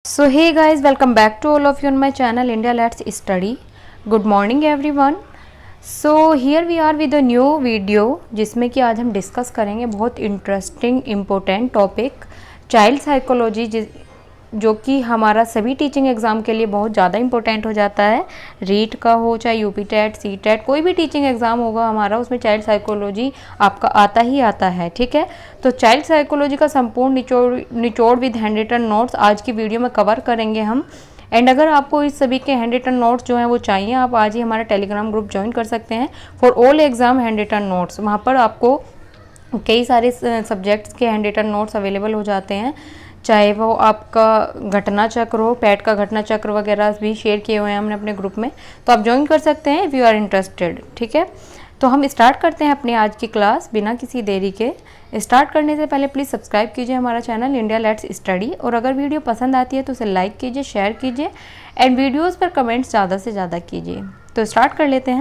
So hey guys, welcome back to all of you on my channel India Let's Study. Good morning everyone. So here we are with a new video जिसमें कि आज हम discuss करेंगे बहुत interesting important topic child psychology, जो कि हमारा सभी टीचिंग एग्ज़ाम के लिए बहुत ज़्यादा इंपॉर्टेंट हो जाता है। रीट का हो चाहे यूपी टेट, सी टेट, कोई भी टीचिंग एग्ज़ाम होगा हमारा, उसमें चाइल्ड साइकोलॉजी आपका आता ही आता है। ठीक है, तो चाइल्ड साइकोलॉजी का संपूर्ण निचोड़ विद हैंड रिटन नोट्स आज की वीडियो में कवर करेंगे हम। एंड अगर आपको इस सभी के हैंड रिटन नोट्स जो हैं वो चाहिए, आप आज ही हमारा टेलीग्राम ग्रुप ज्वाइन कर सकते हैं for all exam hand written notes. वहाँ पर आपको कई सारे सब्जेक्ट्स के हैंड रिटन नोट्स अवेलेबल हो जाते हैं, चाहे वो आपका घटना चक्र हो, पैट का घटना चक्र वगैरह भी शेयर किए हुए हैं हमने अपने ग्रुप में, तो आप ज्वाइन कर सकते हैं इफ़ यू आर इंटरेस्टेड। ठीक है, तो हम स्टार्ट करते हैं अपनी आज की क्लास बिना किसी देरी के। स्टार्ट करने से पहले प्लीज़ सब्सक्राइब कीजिए हमारा चैनल इंडिया लेट्स स्टडी, और अगर वीडियो पसंद आती है तो उसे लाइक कीजिए, शेयर कीजिए एंड वीडियोस पर कमेंट्स ज़्यादा से ज़्यादा कीजिए। तो स्टार्ट कर लेते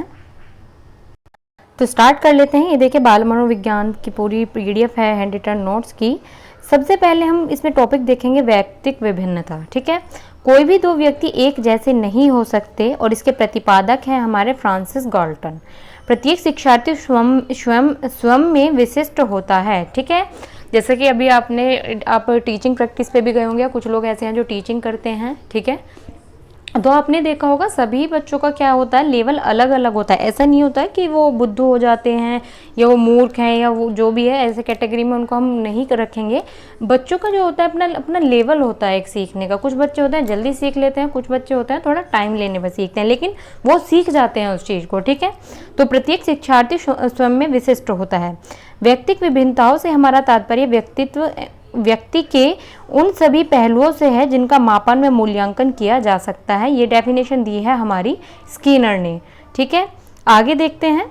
हैं। ये देखिए बाल मनोविज्ञान की पूरी PDF है हैंड रिटन नोट्स की। सबसे पहले हम इसमें टॉपिक देखेंगे व्यक्तिक विभिन्नता। ठीक है, कोई भी दो व्यक्ति एक जैसे नहीं हो सकते और इसके प्रतिपादक हैं हमारे फ्रांसिस गाल्टन। प्रत्येक शिक्षार्थी स्वयं में विशिष्ट होता है। ठीक है, जैसे कि अभी आप टीचिंग प्रैक्टिस पे भी गए होंगे, कुछ लोग ऐसे हैं जो टीचिंग करते हैं। ठीक है, तो आपने देखा होगा सभी बच्चों का क्या होता है, लेवल अलग अलग होता है। ऐसा नहीं होता है कि वो बुद्धू हो जाते हैं या वो मूर्ख हैं या वो जो भी है, ऐसे कैटेगरी में उनको हम नहीं रखेंगे। बच्चों का जो होता है अपना लेवल होता है एक सीखने का। कुछ बच्चे होते हैं जल्दी सीख लेते हैं, कुछ बच्चे होते हैं थोड़ा टाइम लेने में सीखते हैं, लेकिन वो सीख जाते हैं उस चीज़ को। ठीक है, तो प्रत्येक शिक्षार्थी स्वयं में विशिष्ट होता है। व्यक्तिक विभिन्नताओं से हमारा तात्पर्य व्यक्ति के उन सभी पहलुओं से है जिनका मापन में मूल्यांकन किया जा सकता है। ये डेफिनेशन दी है हमारी स्किनर ने। ठीक है, आगे देखते हैं।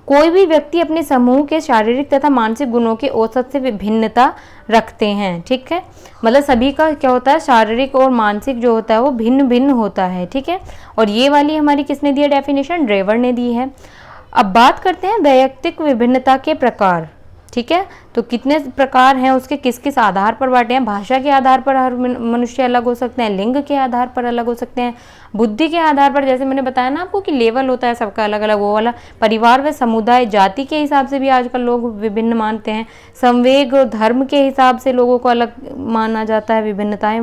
कोई भी व्यक्ति अपने समूह के शारीरिक तथा मानसिक गुणों के औसत से विभिन्नता रखते हैं। ठीक है, मतलब सभी का क्या होता है, शारीरिक और मानसिक जो होता है वो भिन्न भिन्न होता है। ठीक है, और ये वाली हमारी किसने दी है डेफिनेशन, ड्रेवर ने दी है। अब बात करते हैं वैयक्तिक विभिन्नता के प्रकार। ठीक है, तो कितने प्रकार हैं उसके, किस किस आधार पर बांटे हैं। भाषा के आधार पर हर मनुष्य अलग हो सकते हैं, लिंग के आधार पर अलग हो सकते हैं, बुद्धि के आधार पर, जैसे मैंने बताया ना आपको कि लेवल होता है सबका अलग अलग, वो वाला। परिवार व समुदाय, जाति के हिसाब से भी आजकल लोग विभिन्न मानते हैं। संवेग और धर्म के हिसाब से लोगों को अलग माना जाता है, विभिन्नताएं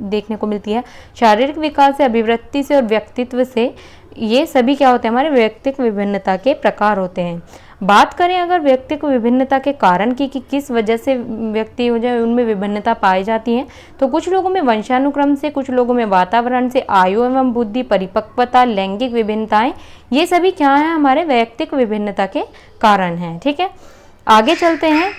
देखने को मिलती है। शारीरिक विकास से, अभिवृत्ति से और व्यक्तित्व से, ये सभी क्या होते हैं, हमारे व्यक्तिक विभिन्नता के प्रकार होते हैं। बात करें अगर व्यक्तिक विभिन्नता के कारण की कि किस वजह से व्यक्ति हो जाए उनमें विभिन्नता पाई जाती है, तो कुछ लोगों में वंशानुक्रम से, कुछ लोगों में वातावरण से, आयु एवं बुद्धि, परिपक्वता, लैंगिक विभिन्नताएं, ये सभी क्या है, हमारे व्यक्तिक विभिन्नता के कारण हैं। ठीक है, आगे चलते हैं।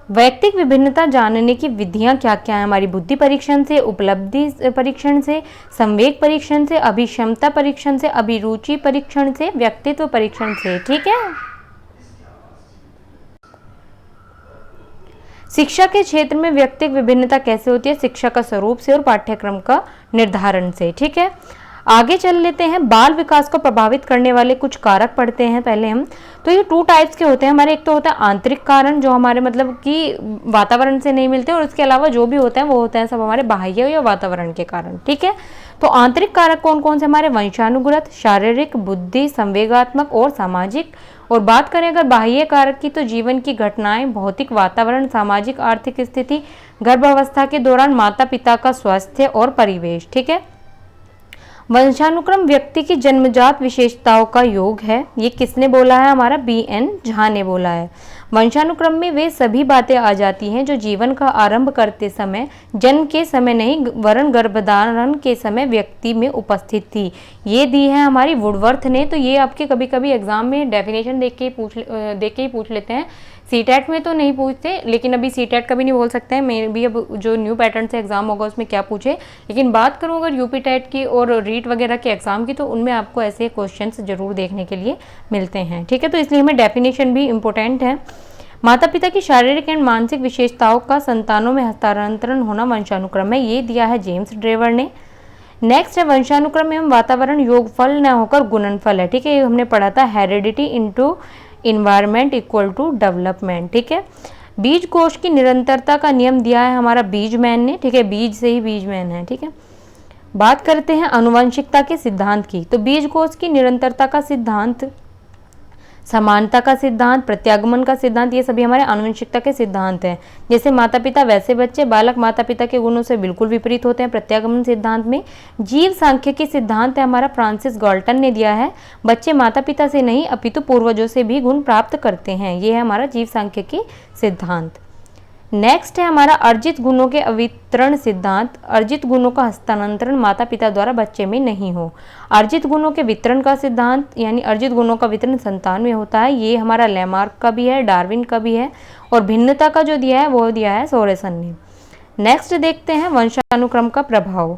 वैयक्तिक विभिन्नता जानने की विधियां क्या क्या है हमारी, बुद्धि परीक्षण से, उपलब्धि परीक्षण से, संवेग परीक्षण से, अभिक्षमता परीक्षण से, अभिरुचि परीक्षण से, व्यक्तित्व परीक्षण से। ठीक है, शिक्षा के क्षेत्र में व्यक्तिक विभिन्नता कैसे होती है, शिक्षा का स्वरूप से और पाठ्यक्रम का निर्धारण से। ठीक है, आगे चल लेते हैं। बाल विकास को प्रभावित करने वाले कुछ कारक पढ़ते हैं पहले हम। तो ये 2 टाइप्स के होते हैं हमारे। एक तो होता है आंतरिक कारण, जो हमारे मतलब कि वातावरण से नहीं मिलते, और उसके अलावा जो भी होते हैं वो होते हैं सब हमारे बाह्य या वातावरण के कारण। ठीक है, तो आंतरिक कारक कौन कौन से, हमारे वंशानुगत, शारीरिक, बुद्धि, संवेगात्मक और सामाजिक। और बात करें अगर बाह्य कारक की, तो जीवन की घटनाएं, भौतिक वातावरण, सामाजिक आर्थिक स्थिति, गर्भावस्था के दौरान माता पिता का स्वास्थ्य और परिवेश। ठीक है, वंशानुक्रम व्यक्ति की जन्मजात विशेषताओं का योग है। ये किसने बोला है, हमारा BN झा ने बोला है। वंशानुक्रम में वे सभी बातें आ जाती हैं जो जीवन का आरंभ करते समय, जन्म के समय नहीं वरन गर्भधारण के समय व्यक्ति में उपस्थित थी। ये दी है हमारी वुडवर्थ ने। तो ये आपके कभी कभी एग्जाम में डेफिनेशन देख के ही पूछ लेते हैं। CTET में तो नहीं पूछते, लेकिन अभी CTET का भी नहीं बोल सकते हैं, मैं भी अब जो न्यू पैटर्न से एग्जाम होगा उसमें क्या पूछे। लेकिन बात करूँ अगर UP टेट की और रीट वगैरह के एग्जाम की, तो उनमें आपको ऐसे क्वेश्चंस जरूर देखने के लिए मिलते हैं। ठीक है, तो इसलिए हमें डेफिनेशन भी इम्पोर्टेंट है। माता पिता की शारीरिक एंड मानसिक विशेषताओं का संतानों में हस्तांतरण होना वंशानुक्रम है। ये दिया है जेम्स ड्रेवर ने। नेक्स्ट है वंशानुक्रम एवं वातावरण योगफल न होकर गुणनफल है। ठीक है, ये हमने पढ़ा था, heredity into environment equal to development. ठीक है, बीज कोश की निरंतरता का नियम दिया है हमारा बीजमैन ने, ठीक है, बीज से ही बीजमैन है, ठीक है। बात करते हैं आनुवंशिकता के सिद्धांत की, तो बीज कोश की निरंतरता का सिद्धांत, समानता का सिद्धांत, प्रत्यागमन का सिद्धांत, ये सभी हमारे आनुवंशिकता के सिद्धांत हैं। जैसे माता पिता वैसे बच्चे, बालक माता पिता के गुणों से बिल्कुल विपरीत होते हैं। प्रत्यागमन सिद्धांत में जीव सांख्यिकी सिद्धांत है हमारा, फ्रांसिस गाल्टन ने दिया है, बच्चे माता पिता से नहीं अपितु पूर्वजों से भी गुण प्राप्त करते हैं। ये है हमारा जीव सांख्यिकी सिद्धांत। नेक्स्ट है हमारा अर्जित गुणों के अवितरण सिद्धांत। अर्जित गुणों का हस्तांतरण माता पिता द्वारा बच्चे में नहीं हो। अर्जित गुणों के वितरण का सिद्धांत, यानी अर्जित गुणों का वितरण संतान में होता है। ये हमारा लैमार्क का भी है, डार्विन का भी है, और भिन्नता का जो दिया है वो दिया है सोरेसन ने। नेक्स्ट देखते हैं वंशानुक्रम का प्रभाव।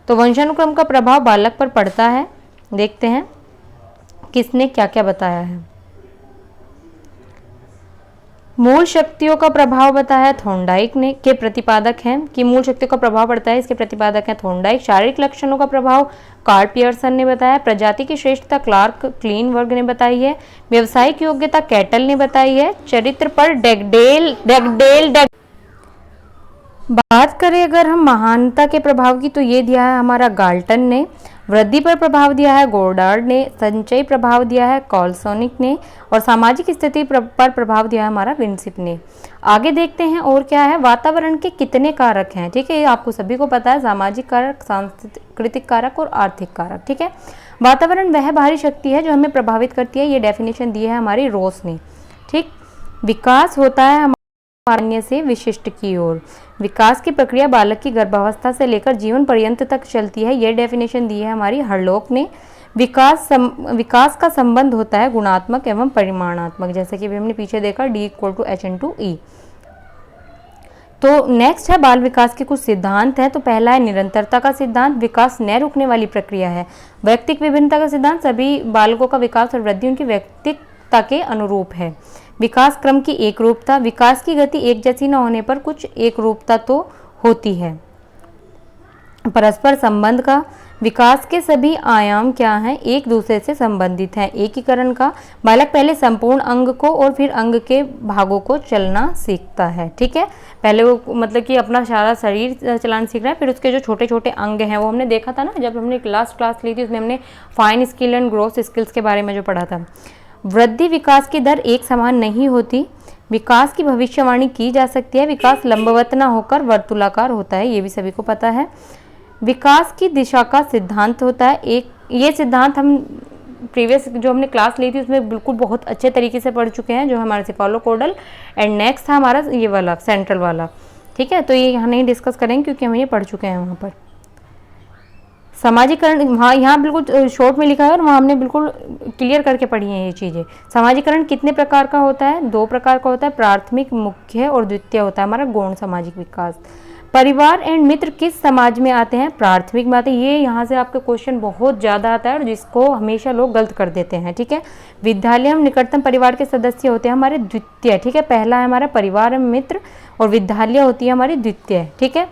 तो वंशानुक्रम का प्रभाव बालक पर पड़ता है। देखते हैं किसने क्या क्या बताया है। मूल शक्तियों का प्रभाव बताया थॉर्नडाइक ने, के प्रतिपादक हैं कि मूल शक्तियों का प्रभाव पड़ता है, इसके प्रतिपादक हैं थॉर्नडाइक। शारीरिक लक्षणों का प्रभाव कार्ल पियर्सन ने बताया। प्रजाति की श्रेष्ठता क्लार्क क्लीनवर्ग ने बताई है। व्यवसायिक योग्यता कैटल ने बताई है। चरित्र पर डेगडेल बात करें अगर हम महानता के प्रभाव की, तो ये दिया है हमारा गाल्टन ने। वृद्धि पर प्रभाव दिया है गोडार्ड ने। संचय प्रभाव दिया है कॉल्सोनिक ने, और सामाजिक स्थिति पर प्रभाव दिया है हमारा विंसिप ने। आगे देखते हैं और क्या है। वातावरण के कितने कारक हैं, ठीक है, ये आपको सभी को पता है, सामाजिक कारक, सांस्कृतिक कारक और आर्थिक कारक, ठीक है। वातावरण वह बाहरी शक्ति है जो हमें प्रभावित करती है, ये डेफिनेशन दी है हमारी रोस ने, ठीक। विकास होता है सामान्य से विशिष्ट की ओर। विकास की प्रक्रिया बालक की गर्भावस्था से लेकर जीवन पर्यंत तक चलती है, यह डेफिनेशन दी है हमारी हरलॉक ने। विकास का संबंध होता है गुणात्मक एवं परिमाणात्मक, जैसे कि हमने पीछे देखा D=H/E। तो नेक्स्ट है बाल विकास के कुछ सिद्धांत है। तो पहला है निरंतरता का सिद्धांत। विकास न रुकने वाली प्रक्रिया है। व्यक्तिक विभिन्नता का सिद्धांत, सभी बालकों का विकास और वृद्धि उनकी व्यक्तिकता के अनुरूप है। विकास क्रम की एक रूपता, विकास की गति एक जैसी न होने पर कुछ एक रूपता तो होती है। परस्पर संबंध का, विकास के सभी आयाम क्या हैं, एक दूसरे से संबंधित हैं। एकीकरण का, बालक पहले संपूर्ण अंग को और फिर अंग के भागों को चलना सीखता है, ठीक है। पहले वो मतलब कि अपना सारा शरीर चलाना सीख रहा है, फिर उसके जो छोटे छोटे अंग हैं वो हमने देखा था ना जब हमने लास्ट क्लास ली थी, उसमें हमने fine skill and growth skills के बारे में जो पढ़ा था। वृद्धि विकास की दर एक समान नहीं होती। विकास की भविष्यवाणी की जा सकती है। विकास लंबवत न होकर वर्तुलाकार होता है, ये भी सभी को पता है। विकास की दिशा का सिद्धांत होता है एक, ये सिद्धांत हम प्रीवियस जो हमने क्लास ली थी उसमें बिल्कुल बहुत अच्छे तरीके से पढ़ चुके हैं, जो हमारा सिफालोकोडल एंड नेक्स्ट था हमारा ये वाला सेंट्रल वाला, ठीक है। तो ये यहाँ नहीं डिस्कस करेंगे क्योंकि हम ये पढ़ चुके हैं वहाँ पर। समाजीकरण, वहाँ यहाँ बिल्कुल शॉर्ट में लिखा है और वहाँ हमने बिल्कुल क्लियर करके पढ़ी हैं ये चीज़ें। समाजीकरण कितने प्रकार का होता है, 2 प्रकार का होता है, प्राथमिक, मुख्य और द्वितीय होता है हमारा गौण सामाजिक विकास। परिवार एंड मित्र किस समाज में आते हैं, प्राथमिक में आते हैं। ये यहाँ से आपके क्वेश्चन बहुत ज़्यादा आता है और जिसको हमेशा लोग गलत कर देते हैं, ठीक है। विद्यालय हम निकटतम परिवार के सदस्य होते हैं हमारे द्वितीय, ठीक है। पहला है हमारा परिवार एवं मित्र और विद्यालय होती है हमारी द्वितीय, ठीक है।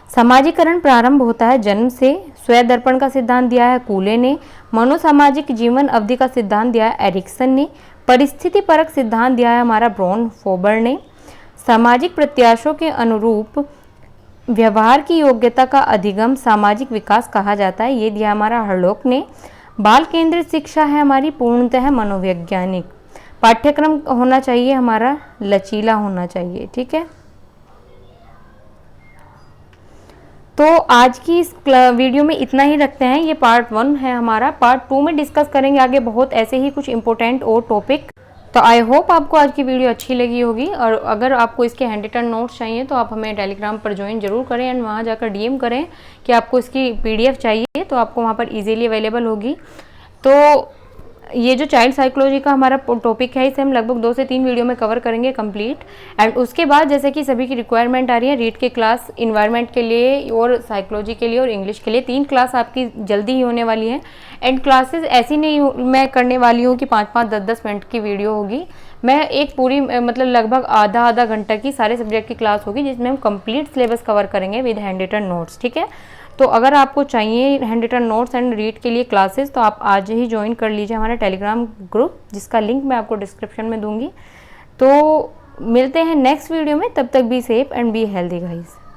समाजीकरण प्रारंभ होता है जन्म से। स्वदर्पण का सिद्धांत दिया है कूले ने। मनोसामाजिक जीवन अवधि का सिद्धांत दिया है एरिक्सन ने। परिस्थिति परक सिद्धांत दिया है हमारा ब्रॉन फोबर ने। सामाजिक प्रत्याशों के अनुरूप व्यवहार की योग्यता का अधिगम सामाजिक विकास कहा जाता है, ये दिया हमारा हरलॉक ने। बाल केंद्रित शिक्षा है हमारी पूर्णतः मनोवैज्ञानिक। पाठ्यक्रम होना चाहिए हमारा लचीला होना चाहिए, ठीक है। तो आज की इस वीडियो में इतना ही रखते हैं, ये पार्ट 1 है हमारा। पार्ट 2 में डिस्कस करेंगे आगे बहुत ऐसे ही कुछ इंपॉर्टेंट और टॉपिक। तो आई होप आपको आज की वीडियो अच्छी लगी होगी, और अगर आपको इसके हैंड रिटन नोट्स चाहिए तो आप हमें टेलीग्राम पर ज्वाइन जरूर करें एंड वहाँ जाकर डीएम करें कि आपको इसकी PDF चाहिए, तो आपको वहाँ पर ईजिली अवेलेबल होगी। तो ये जो चाइल्ड साइकोलॉजी का हमारा टॉपिक है इसे हम लगभग 2 से 3 वीडियो में कवर करेंगे कंप्लीट। एंड उसके बाद जैसे कि सभी की रिक्वायरमेंट आ रही है रीड के क्लास इन्वायरमेंट के लिए और साइकोलॉजी के लिए और इंग्लिश के लिए 3 क्लास आपकी जल्दी ही होने वाली है। एंड क्लासेस ऐसी नहीं मैं करने वाली हूँ कि 5-5, 10-10 मिनट की वीडियो होगी। मैं एक पूरी मतलब लगभग आधा घंटा की सारे सब्जेक्ट की क्लास होगी जिसमें हम कंप्लीट सिलेबस कवर करेंगे विद हैंड रिटन नोट्स, ठीक है। तो अगर आपको चाहिए hand written notes and read के लिए क्लासेस तो आप आज ही ज्वाइन कर लीजिए हमारा टेलीग्राम ग्रुप, जिसका लिंक मैं आपको डिस्क्रिप्शन में दूंगी। तो मिलते हैं नेक्स्ट वीडियो में, तब तक be safe and be healthy guys.